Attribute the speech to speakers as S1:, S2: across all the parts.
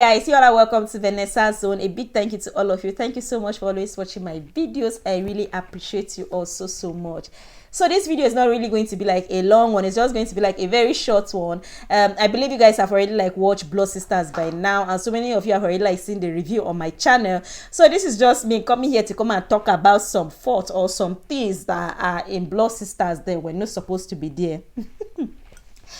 S1: Guys, you all are welcome to Vanessa Zone. A big thank you to all of you. Thank you so much for always watching my videos. I really appreciate you all so much. So this video is not really going to be like a long one. It's just going to be like a very short one. I believe you guys have already like watched Blood Sisters by now, and so many of you have already like seen the review on my channel. So this is just me coming here to come and talk about some faults or some things that are in Blood Sisters that were not supposed to be there.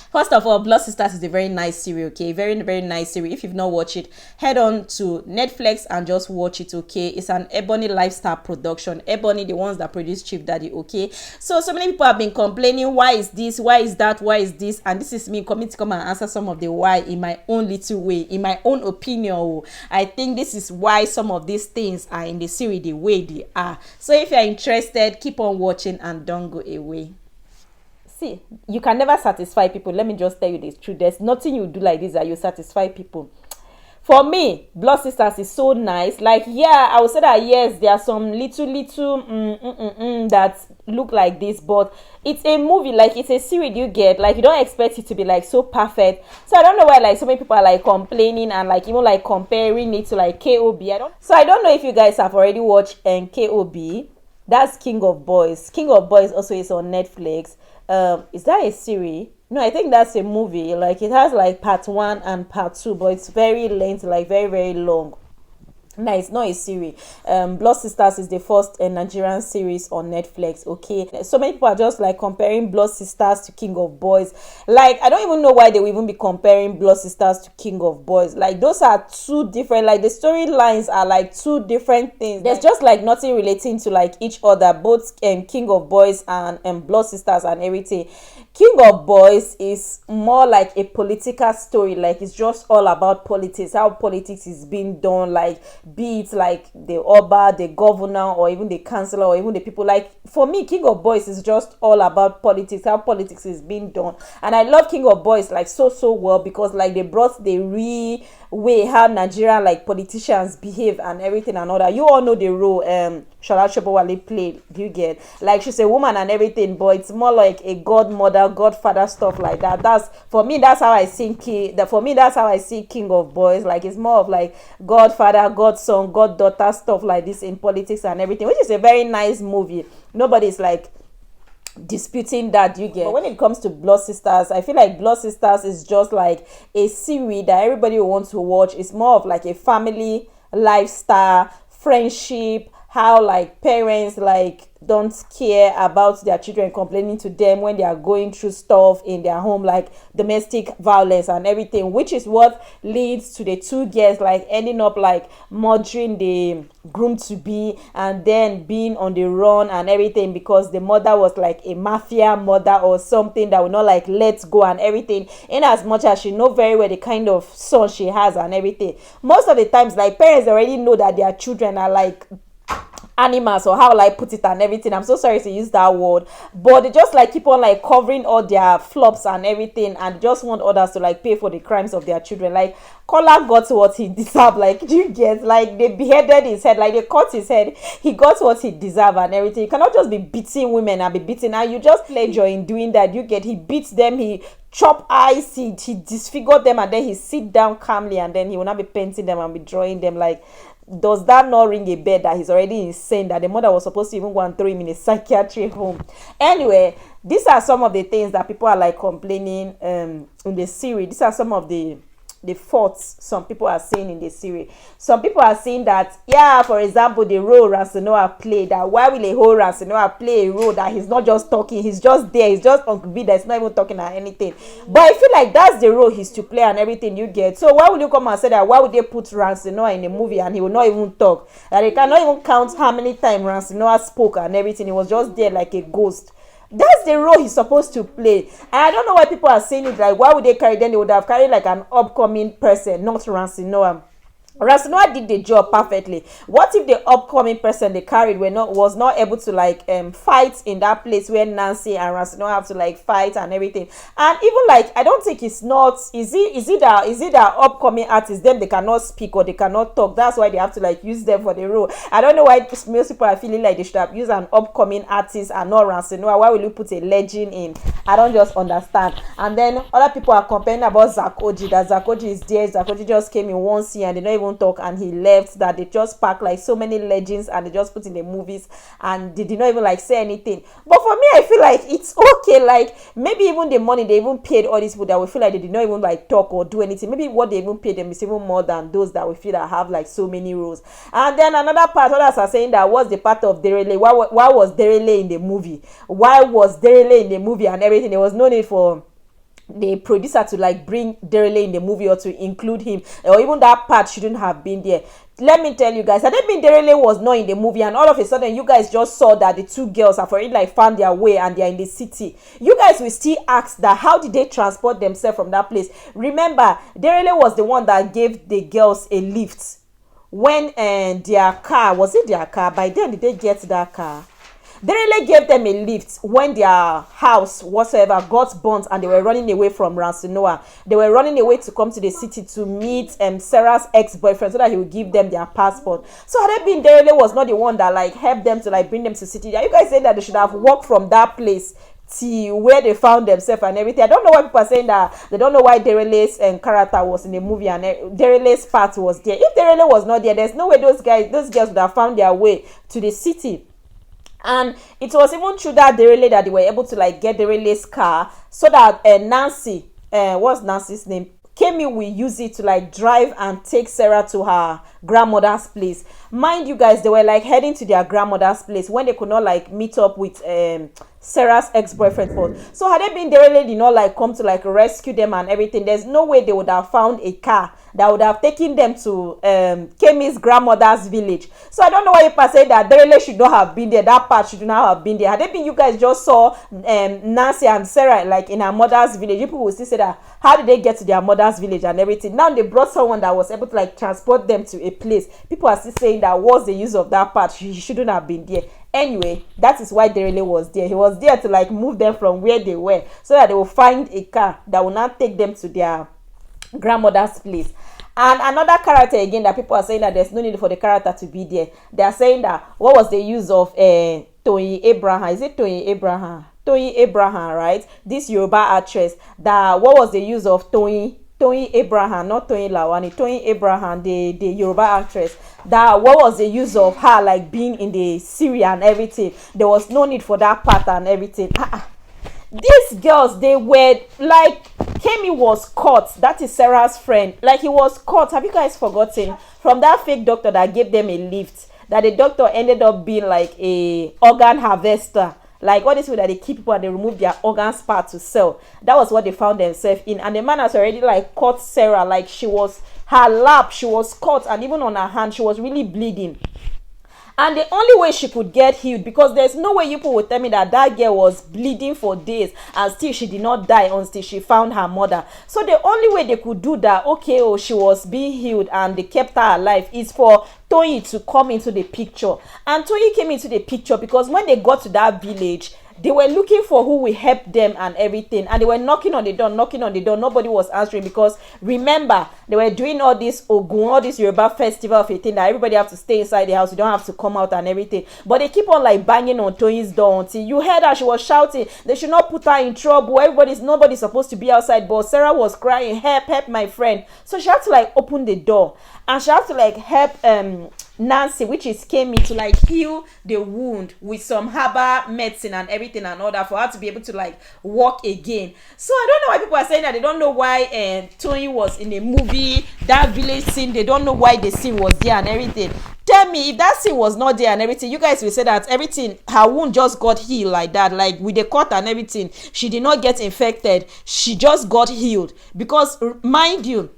S1: First of all, Blood Sisters is a very nice series, okay? Very nice series. If you've not watched it, head on to Netflix and just watch it, okay? It's an Ebony Lifestyle production. Ebony, the ones that produce Chief Daddy, okay? So many people have been complaining, why is this, why is that, why is this? And this is me coming to come and answer some of the why in my own little way, in my own opinion. I think this is why some of these things are in the series the way they are. So if you're interested, keep on watching and don't go away. See, you can never satisfy people. Let me just tell you this truth. There's nothing you do like this that you satisfy people. For me, Blood Sisters is so nice. Like, yeah, I would say that yes, there are some little that look like this, but it's a movie. Like, it's a series you get. Like, you don't expect it to be like so perfect. So I don't know why like so many people are like complaining and like even like comparing it to like KOB. I don't know if you guys have already watched KOB. That's King of Boys. King of Boys also is on Netflix. Is that a series? No, I think that's a movie. Like, it has like part 1 and part 2, but it's very lengthy, like very long. No, it's not a series. Blood Sisters is the first Nigerian series on Netflix, okay? So many people are just like comparing Blood Sisters to King of Boys. Like, I don't even know why they will even be comparing Blood Sisters to King of Boys. Like, those are two different, like the storylines are like two different things. There's just like nothing relating to like each other, both King of Boys and Blood Sisters and everything. King of Boys is more like a political story. Like, it's just all about politics, how politics is being done, like be it like the Oba, the governor, or even the councillor, or even the people. Like, for me, King of Boys is just all about politics, how politics is being done. And I love King of Boys like so well, because like they brought the real way how Nigerian like politicians behave and everything and all that. You all know the role Shola Sobowale played. You get, like, she's a woman and everything, but it's more like a godmother, godfather stuff like that. That's for me, that's how I see that's how I see King of Boys. Like, it's more of like godfather, godson, goddaughter stuff like this in politics and everything, which is a very nice movie. Nobody's like disputing that, you get. But when it comes to Blood Sisters, I feel like Blood Sisters is just like a series that everybody wants to watch. It's more of like a family lifestyle, friendship, how like parents like don't care about their children complaining to them when they are going through stuff in their home, like domestic violence and everything, which is what leads to the two girls like ending up like murdering the groom to be and then being on the run and everything, because the mother was like a mafia mother or something that will not like let go and everything, in as much as she know very well the kind of son she has and everything. Most of the times, like, parents already know that their children are like animals, or how like put it and everything. I'm so sorry to use that word, but they just like keep on like covering all their flops and everything, and just want others to like pay for the crimes of their children. Like, Kola got what he deserved. Like, do you get, like, they beheaded his head, like they cut his head, he got what he deserved and everything. You cannot just be beating women and be beating, and you just pleasure in doing that. You get, he beats them, he chop eyes, he disfigured them, and then he sit down calmly, and then he will not be painting them and be drawing them. Like, does that not ring a bell that he's already insane, that the mother was supposed to even go and throw him in a psychiatric home? Anyway, these are some of the things that people are like complaining in the series. These are some of the faults some people are saying in the series. Some people are saying that, yeah, for example, the role Ramsey Nouah played, that why will a whole Ramsey Nouah play a role that he's not just talking, he's just there, he's just on TV, that's not even talking or anything. But I feel like that's the role he's to play and everything, you get. So why would you come and say that, why would they put Ramsey Nouah in a movie and he will not even talk? That they cannot even count how many times Ramsey Nouah spoke and everything. He was just there like a ghost. That's the role he's supposed to play. And I don't know why people are saying it, like, why would they carry, then they would have carried like an upcoming person, not Ramsey Nouah. Rasnoa did the job perfectly. What if the upcoming person they carried was not able to like fight in that place where Nancy and Rasnoa have to like fight and everything? And even like I don't think it's not is it that upcoming artists, them they cannot speak or they cannot talk, that's why they have to like use them for the role. I don't know why most people are feeling like they should have used an upcoming artist and not Rasnoa. Why will you put a legend in? I don't just understand. And then other people are complaining about Zakoji, that Zakoji is there. Zakoji just came in one scene and they don't even talk and he left, that they just packed like so many legends and they just put in the movies and they did not even like say anything. But for me, I feel like it's okay. Like maybe even the money they even paid all these people that we feel like they did not even like talk or do anything, maybe what they even paid them is even more than those that we feel that have like so many roles. And then another part, others are saying that what's the part of Derele? Why was Derele in the movie? Why was Derele in the movie and everything? There was no need for the producer to like bring Derele in the movie or to include him, or even that part shouldn't have been there. Let me tell you guys, had it been Derele was not in the movie and all of a sudden you guys just saw that the two girls have already like found their way and they're in the city, you guys will still ask that how did they transport themselves from that place? Remember, Derele was the one that gave the girls a lift when their car, was it their car? By then did they get that car? Derele gave them a lift when their house whatsoever got burnt and they were running away from Ransenoa. They were running away to come to the city to meet Sarah's ex-boyfriend so that he would give them their passport. So had it been Derele was not the one that like helped them to like bring them to the city, are you guys saying that they should have walked from that place to where they found themselves and everything? I don't know why people are saying that they don't know why Derele's character was in the movie and Derele's part was there. If Derele was not there, there's no way those girls would have found their way to the city. And it was even through that Derele that they were able to like get Derele's car so that Nancy, what's Nancy's name? Kemi will use it to like drive and take Sarah to her grandmother's place. Mind you guys, they were like heading to their grandmother's place when they could not like meet up with Sarah's ex-boyfriend first. So had they been Derele did not like come to like rescue them and everything, there's no way they would have found a car that would have taken them to Kemi's grandmother's village. So I don't know why people say that Derele should not have been there, that part should not have been there. Had they been, you guys just saw Nancy and Sarah like in her mother's village, people will still say that how did they get to their mother's village and everything? Now they brought someone that was able to like transport them to a place. People are still saying that what's the use of that part? He shouldn't have been there. Anyway, that is why Derele was there. He was there to like move them from where they were so that they will find a car that will not take them to their grandmother's place. And another character again that people are saying that there's no need for the character to be there. They are saying that what was the use of Toyin Abraham? Is it Toyin Abraham? Toyin Abraham, right? This Yoruba actress. That what was the use of Toyin Abraham, not Toyin Lawani, Toyin Abraham, the Yoruba actress? That what was the use of her like being in the Syria and everything? There was no need for that part and everything. These girls, they were like, Kemi was caught, that is Sarah's friend, like he was caught. Have you guys forgotten from that fake doctor that gave them a lift, that the doctor ended up being like a organ harvester? Like all this way that they keep people and they remove their organs part to sell. That was what they found themselves in. And the man has already like caught Sarah, like she was, her lap, she was caught, and even on her hand, she was really bleeding. And the only way she could get healed, because there's no way you people would tell me that that girl was bleeding for days and still she did not die until she found her mother. So the only way they could do that, okay, oh, she was being healed and they kept her alive, is for Toyin to come into the picture. And Toyin came into the picture because when they got to that village, they were looking for who will help them and everything, and they were knocking on the door. Nobody was answering, because remember, they were doing all this Ogun, all this Yoruba festival of a thing that everybody have to stay inside the house, you don't have to come out and everything. But they keep on like banging on Toyin's door until you heard her. She was shouting they should not put her in trouble. Nobody's supposed to be outside, but Sarah was crying, help my friend. So she had to like open the door and she had to like help Nancy, which is Kemi, to like heal the wound with some herbal medicine and everything and all that, for her to be able to like walk again. So I don't know why people are saying that they don't know why Toyin was in a movie, that village scene, they don't know why the scene was there and everything. Tell me, if that scene was not there and everything, you guys will say that everything, her wound just got healed like that, like with the cut and everything. She did not get infected, she just got healed. Because mind you,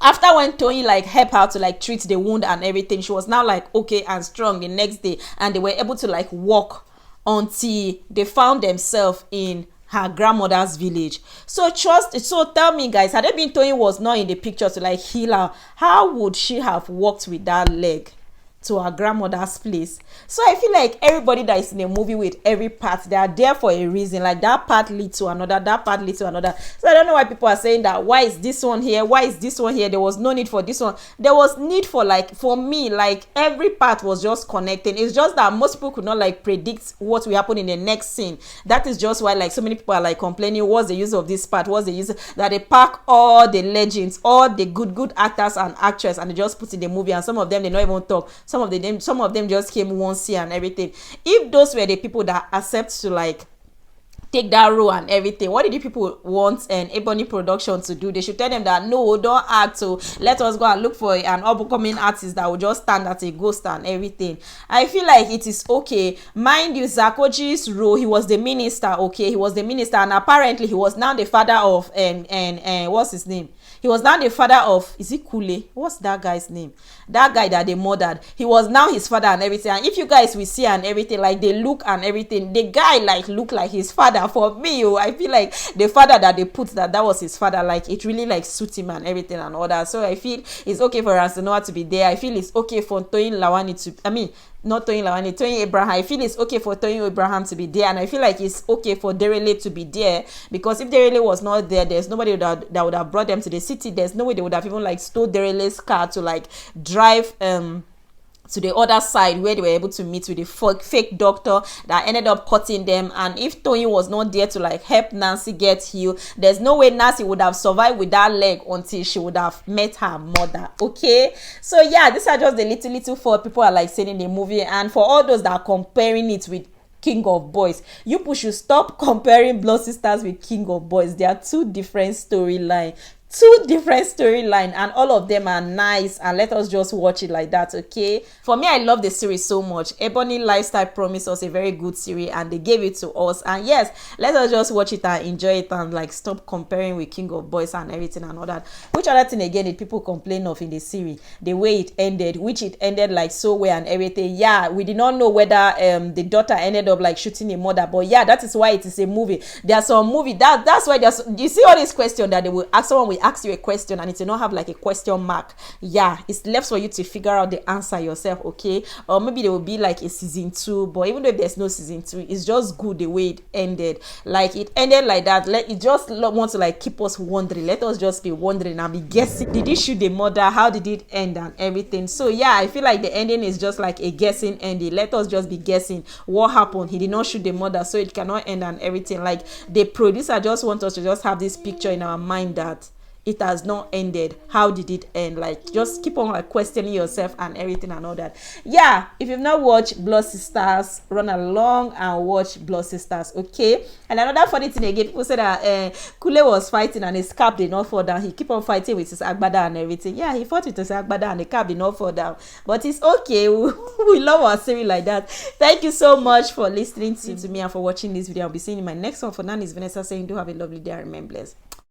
S1: after when Toyin like helped her to like treat the wound and everything, she was now like okay and strong the next day, and they were able to like walk until they found themselves in her grandmother's village. So tell me guys, had it been Toyin was not in the picture to like heal her, how would she have walked with that leg to her grandmother's place? So I feel like everybody that is in a movie with every part, they are there for a reason. Like that part lead to another, that part lead to another. So I don't know why people are saying that, why is this one here, why is this one here? There was no need for this one. There was need for, like, for me, like every part was just connecting. It's just that most people could not like predict what will happen in the next scene. That is just why like so many people are like complaining, what's the use of this part, what's the use that they pack all the legends, all the good actors and actresses, and they just put in the movie, and some of them they not even talk. Some of them just came once here and everything. If those were the people that accept to like take that role and everything, what did the people want an Ebony production to do? They should tell them that no, don't act, so let us go and look for an upcoming artist that will just stand as a ghost and everything. I feel like it is okay. Mind you, Zakoji's role, he was the minister, okay, he was the minister, and apparently he was now the father of what's his name? He was now the father of, is it Kule? What's that guy's name? That guy that they murdered. He was now his father and everything. And if you guys will see and everything, like they look and everything, the guy like look like his father. For me, I feel like the father that they put that was his father. Like it really like suit him and everything and all that. So I feel it's okay for Ramsey Nouah to be there. I feel it's okay for Toyin Lawani to, not Toyin Lawani, Toyin Abraham. I feel it's okay for Toyin Abraham to be there, and I feel like it's okay for Derele to be there, because if Derele was not there, there's nobody that would have brought them to the city. There's no way they would have even like stole Derele's car to like drive to the other side where they were able to meet with the fake doctor that ended up cutting them. And if Toyin was not there to like help Nancy get healed, there's no way Nancy would have survived with that leg until she would have met her mother. Okay, so yeah, these are just the little for people are like saying in the movie. And for all those that are comparing it with King of Boys, you people should stop comparing Blood Sisters with King of Boys. They are two different storylines, and all of them are nice, and let us just watch it like that. Okay, for me, I love the series so much. Ebony Lifestyle promised us a very good series, and they gave it to us. And yes, let us just watch it and enjoy it, and like stop comparing with King of Boys and everything and all that. Which other thing again did people complain of in the series? The way it ended, which it ended like so well and everything. Yeah, we did not know whether the daughter ended up like shooting a mother, but yeah, that is why it is a movie. There's some movie that's why there's, you see all these questions that they will ask, someone will ask you a question and it will not have like a question mark. Yeah, it's left for you to figure out the answer yourself. Okay, or maybe there will be like a season 2, but even though there's no season 2, it's just good the way it ended. Like it ended like that. It just want to like keep us wondering. Let us just be wondering and be guessing. Did he shoot the mother? How did it end and everything? So yeah, I feel like the ending is just like a guessing ending. Let us just be guessing what happened. He did not shoot the mother, so it cannot end and everything. Like the producer just want us to just have this picture in our mind that it has not ended. How did it end? Like just keep on like questioning yourself and everything and all that. Yeah, if you've not watched Blood Sisters, run along and watch Blood Sisters. Okay, and another funny thing again, people say that Kule was fighting and his cap did not fall down. He keep on fighting with his agbada and everything. Yeah, he fought with his agbada and the cap did not fall down, but it's okay. We love our series like that. Thank you so much for listening to me and for watching this video. I'll be seeing you in my next one. For now, it's Vanessa saying do have a lovely day and remain blessed.